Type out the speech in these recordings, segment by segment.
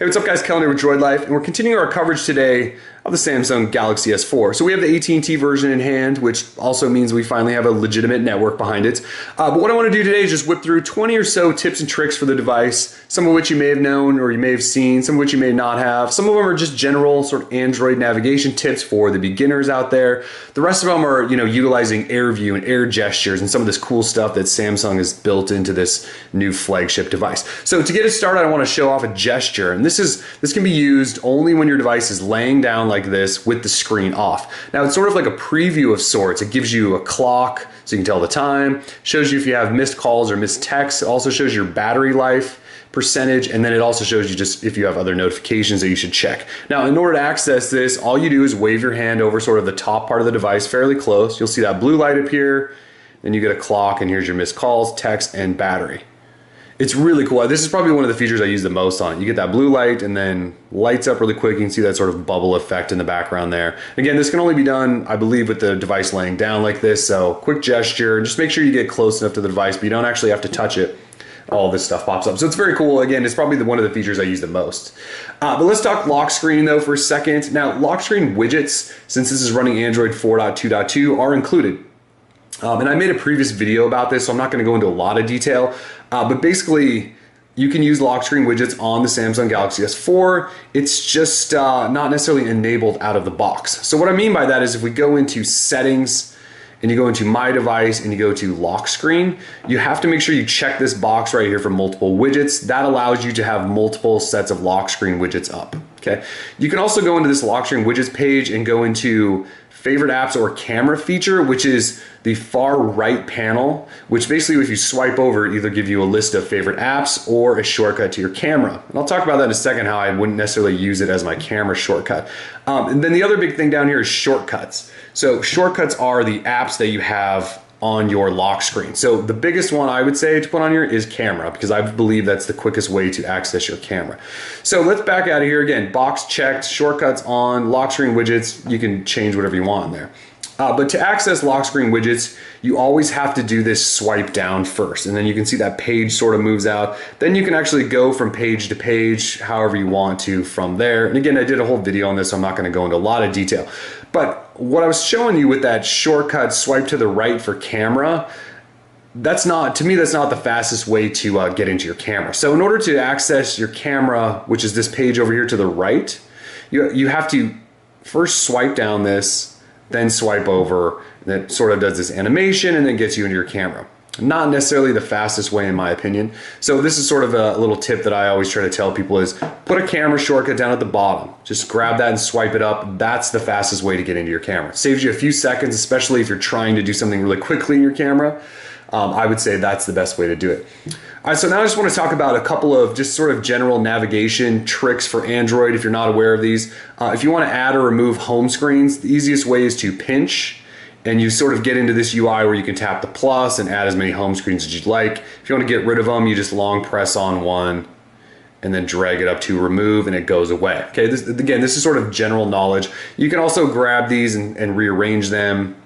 Hey, what's up guys, Kellen here with Droid Life, and we're continuing our coverage today of the Samsung Galaxy S4. So we have the AT&T version in hand, which also means we finally have a legitimate network behind it. But what I want to do today is just whip through 20 or so tips and tricks for the device, some of which you may have known or you may have seen, some of which you may not have. Some of them are just general sort of Android navigation tips for the beginners out there. The rest of them are, utilizing air view and air gestures and some of this cool stuff that Samsung has built into this new flagship device. So to get us started, I want to show off a gesture, and this can be used only when your device is laying down like this with the screen off. Now it's sort of like a preview of sorts. It gives you a clock so you can tell the time, shows you if you have missed calls or missed texts. It also shows your battery life percentage, and then it also shows you just if you have other notifications that you should check. Now in order to access this, all you do is wave your hand over sort of the top part of the device fairly close. You'll see that blue light appear, then you get a clock, and here's your missed calls, text, and battery. It's really cool. This is probably one of the features I use the most on it. You get that blue light and then lights up really quick. You can see that sort of bubble effect in the background there. Again, this can only be done, I believe, with the device laying down like this. So quick gesture, just make sure you get close enough to the device, but you don't actually have to touch it. All this stuff pops up. So it's very cool. Again, it's probably one of the features I use the most. But let's talk lock screen though for a second. Now, lock screen widgets, since this is running Android 4.2.2, are included. And I made a previous video about this, so I'm not going to go into a lot of detail. But basically, you can use lock screen widgets on the Samsung Galaxy S4. It's just not necessarily enabled out of the box. So what I mean by that is if we go into settings and you go into my device and you go to lock screen, you have to make sure you check this box right here for multiple widgets. That allows you to have multiple sets of lock screen widgets up. Okay. You can also go into this lock screen widgets page and go into favorite apps or camera feature, which is the far right panel, which basically if you swipe over, either give you a list of favorite apps or a shortcut to your camera. And I'll talk about that in a second, how I wouldn't necessarily use it as my camera shortcut. And then the other big thing down here is shortcuts. So shortcuts are the apps that you have on your lock screen. So the biggest one I would say to put on here is camera, because I believe that's the quickest way to access your camera. So let's back out of here again. Box checked, shortcuts on, lock screen widgets, you can change whatever you want in there. But to access lock screen widgets, you always have to do this swipe down first, and then you can see that page sort of moves out. Then you can actually go from page to page however you want to from there. And again, I did a whole video on this, so I'm not going to go into a lot of detail. But what I was showing you with that shortcut swipe to the right for camera, to me, that's not the fastest way to get into your camera. So in order to access your camera, which is this page over here to the right, you have to first swipe down this, then swipe over, and it sort of does this animation and then gets you into your camera. Not necessarily the fastest way in my opinion. So this is sort of a little tip that I always try to tell people is put a camera shortcut down at the bottom. Just grab that and swipe it up. That's the fastest way to get into your camera. It saves you a few seconds, especially if you're trying to do something really quickly in your camera. I would say that's the best way to do it. All right, so now I just want to talk about a couple of just sort of general navigation tricks for Android if you're not aware of these. If you want to add or remove home screens, the easiest way is to pinch, and you sort of get into this UI where you can tap the plus and add as many home screens as you'd like. If you want to get rid of them, you just long press on one and then drag it up to remove and it goes away. Okay, this is sort of general knowledge. You can also grab these and rearrange them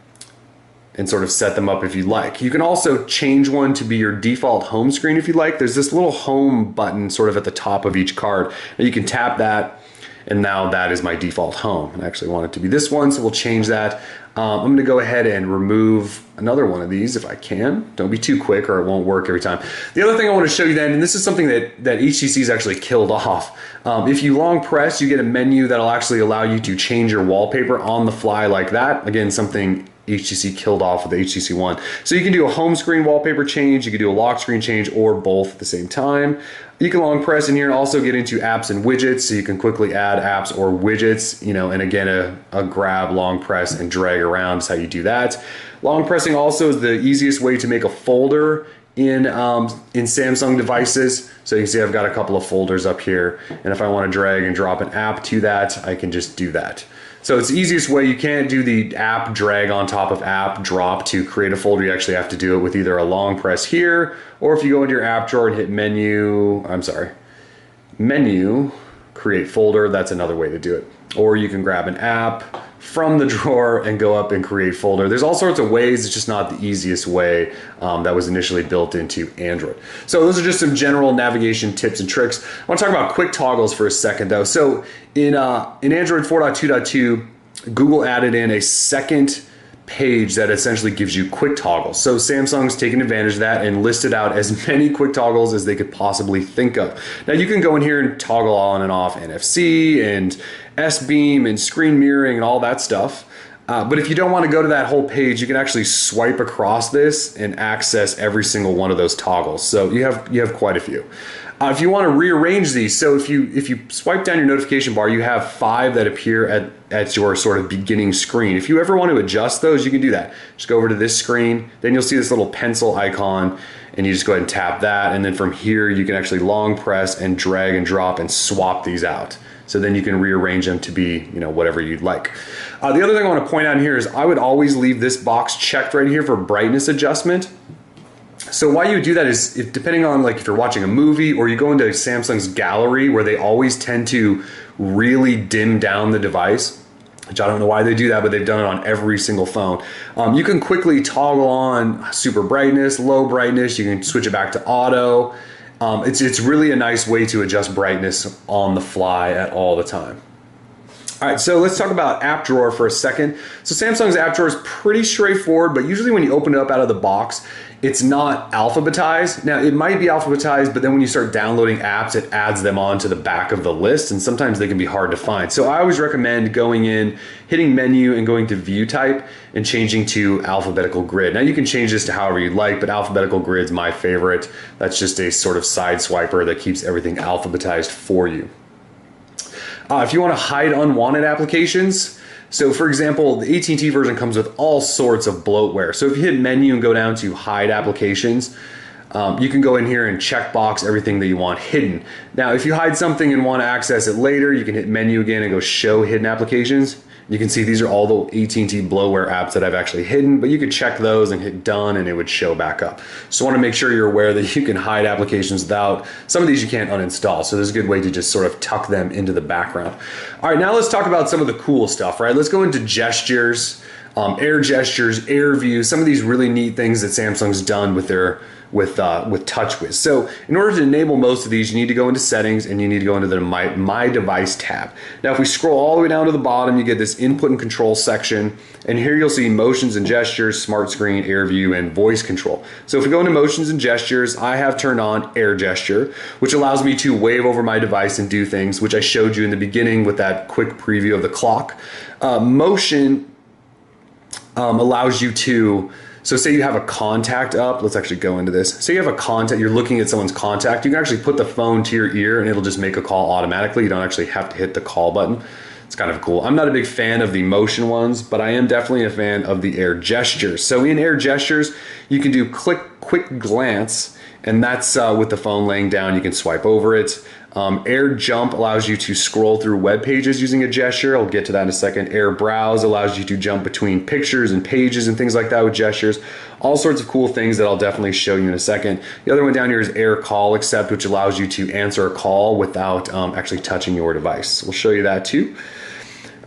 and sort of set them up if you like. You can also change one to be your default home screen if you like. There's this little home button sort of at the top of each card. And you can tap that, and now that is my default home. And I actually want it to be this one, so we'll change that. I'm gonna go ahead and remove another one of these if I can. Don't be too quick or it won't work every time. The other thing I want to show you then, and this is something that HTC's actually killed off. If you long press, you get a menu that'll actually allow you to change your wallpaper on the fly like that. Again, something HTC killed off with the HTC One. So you can do a home screen wallpaper change, you can do a lock screen change, or both at the same time. You can long press in here and also get into apps and widgets, so you can quickly add apps or widgets, and again, a grab, long press, and drag around is how you do that. Long pressing also is the easiest way to make a folder in Samsung devices. So you can see I've got a couple of folders up here, and if I want to drag and drop an app to that, I can just do that. So it's the easiest way. You can't do the app drag on top of app drop to create a folder. You actually have to do it with either a long press here, or if you go into your app drawer and hit menu, create folder, that's another way to do it. Or you can grab an app from the drawer and go up and create folder. There's all sorts of ways. It's just not the easiest way that was initially built into Android. So those are just some general navigation tips and tricks. I want to talk about quick toggles for a second though. So in Android 4.2.2, Google added in a second page that essentially gives you quick toggles. So Samsung's taken advantage of that and listed out as many quick toggles as they could possibly think of. Now you can go in here and toggle on and off NFC and S-beam and screen mirroring and all that stuff. But if you don't want to go to that whole page, you can actually swipe across this and access every single one of those toggles. So you have quite a few. If you want to rearrange these, so if you swipe down your notification bar, you have 5 that appear at your sort of beginning screen. If you ever want to adjust those, you can do that. Just go over to this screen, then you'll see this little pencil icon, and you just go ahead and tap that, and then from here you can actually long press and drag and drop and swap these out. So then you can rearrange them to be, whatever you'd like. The other thing I want to point out here is I would always leave this box checked right here for brightness adjustment. So why you would do that is depending on if you're watching a movie or you go into Samsung's gallery where they always tend to really dim down the device, which I don't know why they do that, but they've done it on every single phone. You can quickly toggle on super brightness, low brightness. You can switch it back to auto. It's really a nice way to adjust brightness on the fly at all the time. All right, so let's talk about app drawer for a second. So Samsung's app drawer is pretty straightforward, but usually when you open it up out of the box, it's not alphabetized. Now it might be alphabetized, but then when you start downloading apps, it adds them onto the back of the list, and sometimes they can be hard to find. So I always recommend going in, hitting menu and going to view type and changing to alphabetical grid. Now you can change this to however you'd like, but alphabetical grid's my favorite. That's just a sort of side swiper that keeps everything alphabetized for you. If you want to hide unwanted applications, so for example, the AT&T version comes with all sorts of bloatware. So if you hit menu and go down to hide applications, you can go in here and checkbox everything that you want hidden. Now, if you hide something and want to access it later, you can hit menu again and go show hidden applications. You can see these are all the AT&T bloatware apps that I've actually hidden, but you could check those and hit done and it would show back up. So I want to make sure you're aware that you can hide applications without, some of these you can't uninstall. So there's a good way to just sort of tuck them into the background. All right, now let's talk about some of the cool stuff, right? Let's go into gestures, air gestures, air view, some of these really neat things that Samsung's done with their with TouchWiz. So in order to enable most of these, you need to go into settings and you need to go into the My Device tab. Now if we scroll all the way down to the bottom, you get this input and control section, and here you'll see motions and gestures, smart screen, air view, and voice control. So if we go into motions and gestures, I have turned on air gesture, which allows me to wave over my device and do things, which I showed you in the beginning with that quick preview of the clock. Motion allows you to, so say you have a contact up, let's actually go into this. Say you have a contact, you're looking at someone's contact, you can actually put the phone to your ear and it'll just make a call automatically. You don't actually have to hit the call button. It's kind of cool. I'm not a big fan of the motion ones, but I am definitely a fan of the air gestures. So in air gestures, you can do quick glance, and that's with the phone laying down, you can swipe over it. Air jump allows you to scroll through web pages using a gesture. I'll get to that in a second. Air browse allows you to jump between pictures and pages and things like that with gestures. All sorts of cool things that I'll definitely show you in a second. The other one down here is air call accept, which allows you to answer a call without actually touching your device. We'll show you that too.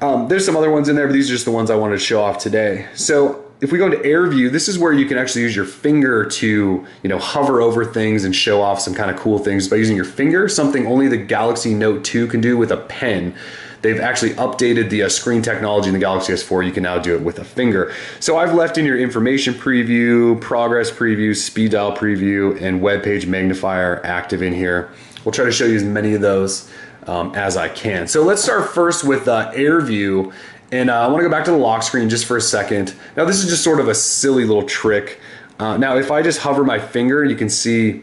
There's some other ones in there, but these are just the ones I wanted to show off today. So if we go into air view, this is where you can actually use your finger to, hover over things and show off some kind of cool things by using your finger, something only the Galaxy Note 2 can do with a pen. They've actually updated the screen technology in the Galaxy S4. You can now do it with a finger. So I've left in your information preview, progress preview, speed dial preview, and web page magnifier active in here. We'll try to show you as many of those as I can. So let's start first with air view. And I want to go back to the lock screen just for a second. Now this is just sort of a silly little trick. Now if I just hover my finger, you can see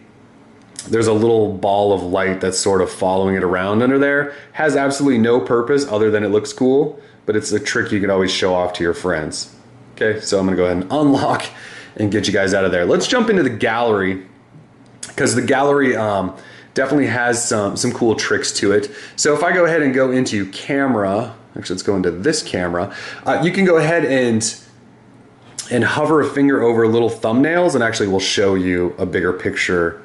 there's a little ball of light that's sort of following it around under there. Has absolutely no purpose other than it looks cool, but it's a trick you can always show off to your friends. Okay, so I'm gonna go ahead and unlock and get you guys out of there. Let's jump into the gallery, because the gallery definitely has some cool tricks to it. So if I go ahead and go into camera, actually let's go into this camera, you can go ahead and hover a finger over little thumbnails, and actually will show you a bigger picture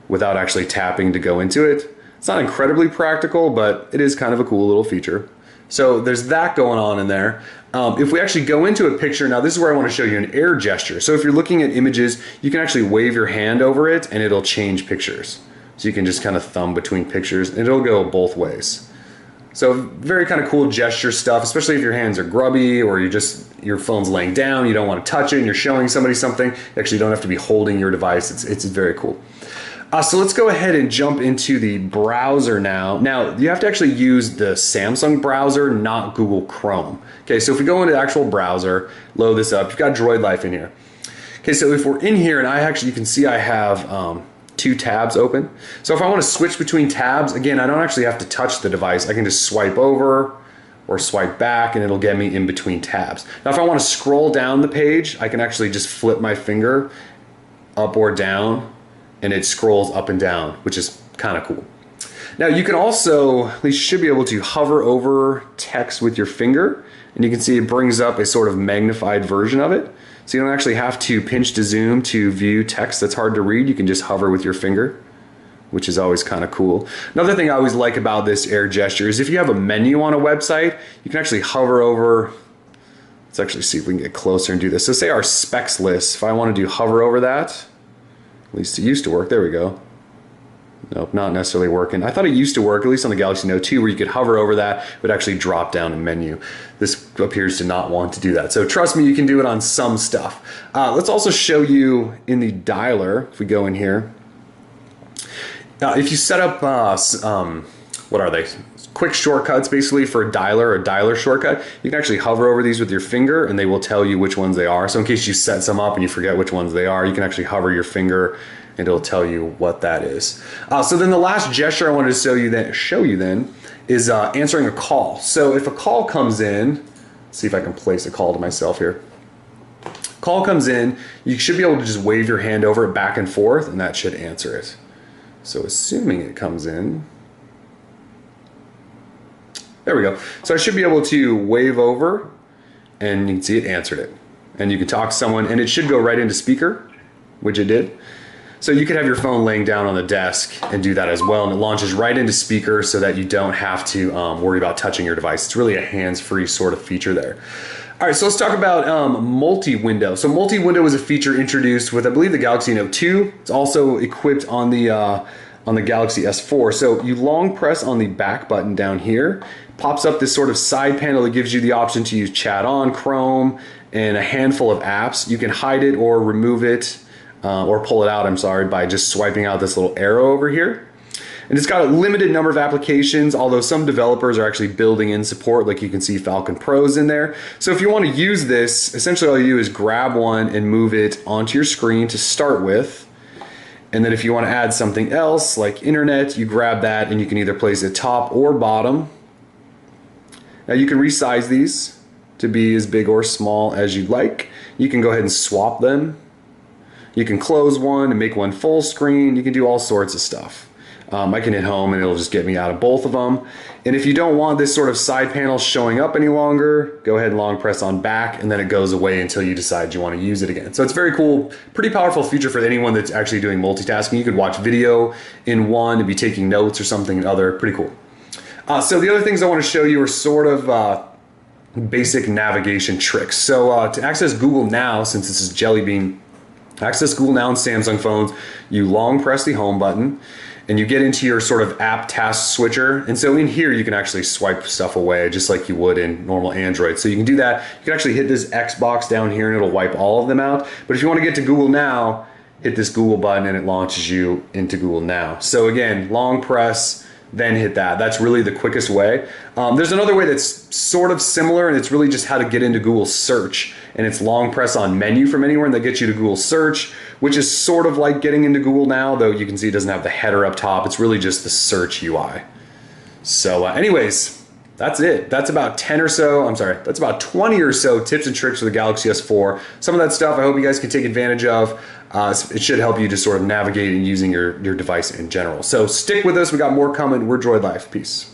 without actually tapping to go into it. It's not incredibly practical, but it is kind of a cool little feature. So there's that going on in there. If we actually go into a picture, now this is where I want to show you an air gesture. So if you're looking at images, you can actually wave your hand over it and it'll change pictures. So you can just kind of thumb between pictures and it'll go both ways. So very kind of cool gesture stuff, especially if your hands are grubby or your phone's laying down, you don't want to touch it and you're showing somebody something. You actually don't have to be holding your device. It's very cool. So let's go ahead and jump into the browser now. Now, you have to actually use the Samsung browser, not Google Chrome. Okay, so if we go into the actual browser, load this up, you've got Droid Life in here. Okay, so if we're in here, and you can see I have 2 tabs open. So if I want to switch between tabs, again, I don't actually have to touch the device. I can just swipe over or swipe back and it'll get me in between tabs. Now, if I want to scroll down the page, I can actually just flip my finger up or down and it scrolls up and down, which is kind of cool. Now you can also, at least you should be able to hover over text with your finger, and you can see it brings up a sort of magnified version of it. So you don't actually have to pinch to zoom to view text that's hard to read. You can just hover with your finger, which is always kind of cool. Another thing I always like about this air gesture is if you have a menu on a website, you can actually hover over. Let's actually see if we can get closer and do this. So say our specs list, if I want to do hover over that, at least it used to work. There we go. Nope, not necessarily working. I thought it used to work, at least on the Galaxy Note 2, where you could hover over that, it would actually drop down a menu. This appears to not want to do that. So trust me, you can do it on some stuff. Let's also show you in the dialer, if we go in here. If you set up, what are they? Quick shortcuts basically for a dialer shortcut. You can actually hover over these with your finger and they will tell you which ones they are. So in case you set some up and you forget which ones they are, you can actually hover your finger and it'll tell you what that is. So then the last gesture I wanted to show you then is answering a call. So if a call comes in, let's see if I can place a call to myself here. Call comes in, you should be able to just wave your hand over it back and forth and that should answer it. So assuming it comes in, there we go. So I should be able to wave over and you can see it answered it. And you can talk to someone and it should go right into speaker, which it did. So you could have your phone laying down on the desk and do that as well. And it launches right into speaker so that you don't have to worry about touching your device. It's really a hands-free sort of feature there. All right, so let's talk about multi-window. So multi-window was a feature introduced with, I believe, the Galaxy Note 2. It's also equipped on the Galaxy S4. So you long press on the back button down here, pops up this sort of side panel that gives you the option to use chat on, Chrome, and a handful of apps. You can hide it or remove it, or pull it out, I'm sorry, by just swiping out this little arrow over here. And it's got a limited number of applications, although some developers are actually building in support, like you can see Falcon Pro's in there. So if you want to use this, essentially all you do is grab one and move it onto your screen to start with. And then if you want to add something else, like internet, you grab that and you can either place it top or bottom. Now you can resize these to be as big or small as you'd like. You can go ahead and swap them. You can close one and make one full screen. You can do all sorts of stuff. I can hit home and it'll just get me out of both of them. And if you don't want this sort of side panel showing up any longer, go ahead and long press on back and then it goes away until you decide you want to use it again. So it's very cool, pretty powerful feature for anyone that's actually doing multitasking. You could watch video in one and be taking notes or something in other, pretty cool. So the other things I want to show you are sort of basic navigation tricks. So to access Google Now, since this is Jelly Bean, access Google Now on Samsung phones, you long press the home button and you get into your sort of app task switcher. And so in here, you can actually swipe stuff away just like you would in normal Android. So you can do that. You can actually hit this X box down here and it'll wipe all of them out. But if you want to get to Google Now, hit this Google button and it launches you into Google Now. So again, long press, then hit that. That's really the quickest way. There's another way that's sort of similar, and it's really just how to get into Google Search. And it's long press on menu from anywhere, and that gets you to Google Search, which is sort of like getting into Google Now, though you can see it doesn't have the header up top. It's really just the search UI. So anyways, that's it. That's about 10 or so, I'm sorry, that's about 20 or so tips and tricks for the Galaxy S4. Some of that stuff I hope you guys can take advantage of. It should help you just sort of navigate and using your device in general. So stick with us. We got more coming. We're Droid Life. Peace.